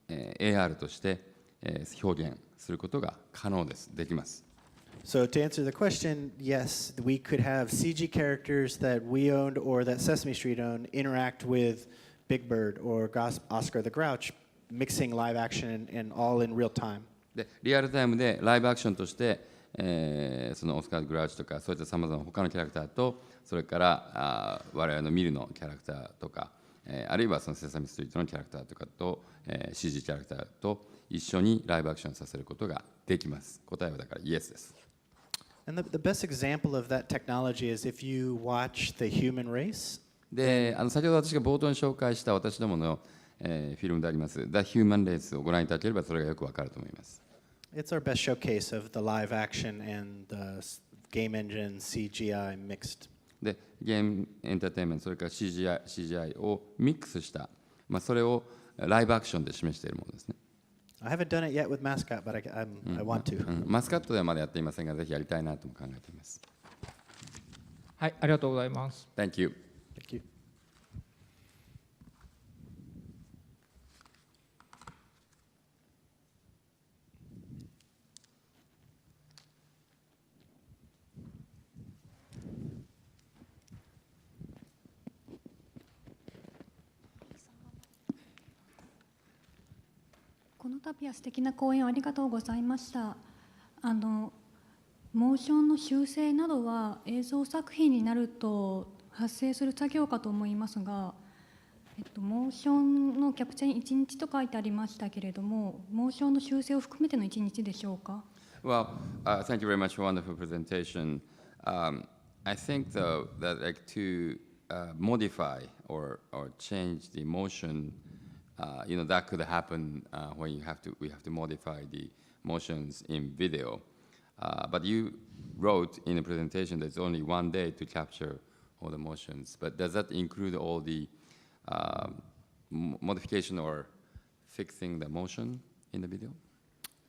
AR として、表現することが可能です。できます。So to answer the question, yes, we could have CG characters that we owned or that Sesame Street owned interact with Big Bird or Oscar the Grouch, mixing live action and all in real time. で、リアルタイムでライブアクションとして、そのオスカー・グラウチとかそういったさまざまな他のキャラクターとそれから我々のミルのキャラクターとか、あるいはそのセサミストリートのキャラクターとかと、CG キャラクターと一緒にライブアクションさせることができます。答えはだからイエスです。And the best example of that technology is if you watch The Human Race. で、先ほど私が冒頭に紹介した私どもの、フィルムであります The Human Race をご覧いただければそれがよくわかると思います。It's our best showcase of the live action and the game engine CGI mixed. で、ゲームエンターテインメントそれから CGI をミックスした、それをライブアクションで示しているものですね。I haven't done it yet with Mascot, but I want to. マスカットではまだやっていませんが、ぜひやりたいなとも考えています。はい、ありがとうございます。Thank you. Thank you. この度は素敵な講演をありがとうございました。モーションの修正などは映像作品になると発生する作業かと思いますが、モーションのキャプチャーに1日と書いてありましたけれども、モーションの修正を含めての1日でしょうか。Well, thank you very much for a wonderful presentation. I think though that like to modify or change the motion, that could happen when we have to modify the motions in video. But you wrote in the presentation that it's only one day to capture all the motions. But does that include all the modification or fixing the motion in the video?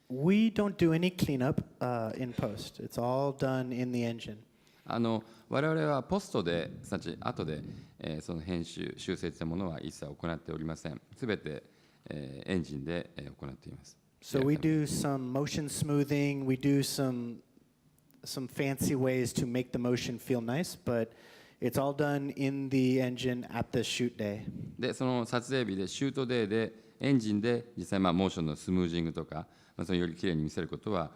We don't do any cleanup in post. It's all done in the engine. 我々はポストで、すなわち後で、その編集、修正したものは一切行っておりません。すべて、エンジンで、行っています。So we do some motion smoothing. We do some fancy ways to make the motion feel nice, but it's all done in the engine at the shoot day. で、その撮影日でシュートデーでエンジンで実際モーションのスムージングとか、そのよりきれいに見せることは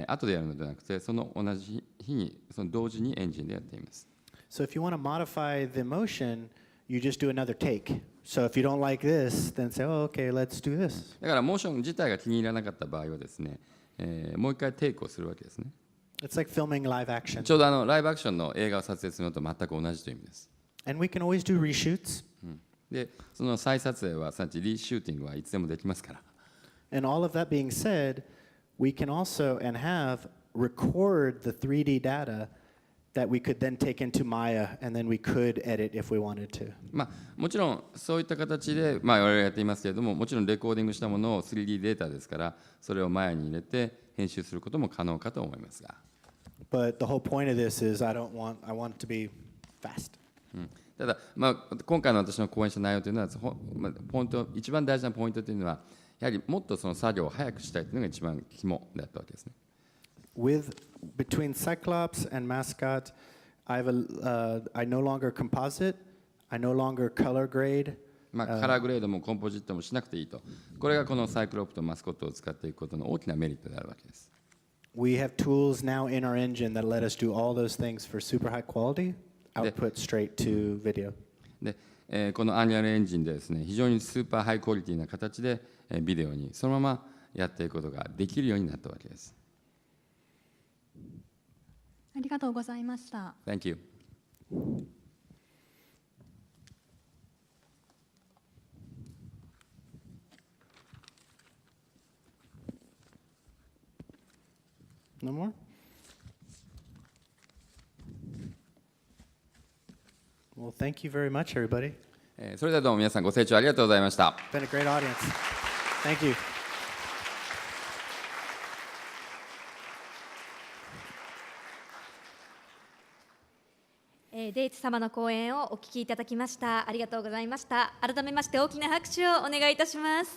後でやるのではなくて、その同じ日に、その同時にエンジンでやっています。So if you want to modify the motion, you just do another take. So if you don't like this, then say, oh, okay, let's do this. だからモーション自体が気に入らなかった場合はですね、もう一回テイクをするわけですね。It's like filming live action. ちょうどライブアクションの映画を撮影するのと全く同じという意味です。And we can always do reshoots. で、その再撮影は、すなわちリシューティングはいつでもできますから。And all of that being said, we can also and have record the 3D data that we could then take into Maya and then we could edit if we wanted to. もちろんそういった形で、我々やっていますけれども、もちろんレコーディングしたものを 3D データですから、それをMayaに入れて編集することも可能かと思いますが。But the whole point of this is I want it to be fast. ただ、今回の私の講演した内容というのは、一番大事なポイントというのは、やはりもっとその作業を早くしたいというのが一番肝だったわけですね。Between Cyclops and Mascot, I no longer composite, I no longer color grade. カラーグレードもコンポジットもしなくていいと。これがこのサイクロプとマスコットを使っていくことの大きなメリットであるわけです。We have tools now in our engine that let us do all those things for super high quality, output straight to video. で、このアンリアルエンジンでですね、非常にスーパーハイクオリティな形でビデオにそのままやっていくことができるようになったわけです。ありがとうございました。Thank you. No more? Well, thank you very much, everybody. それではどうも皆さんご清聴ありがとうございました。It's been a great audience. Thank you. デイツ様の講演をお聞きいただきました。ありがとうございました。改めまして大きな拍手をお願いいたします。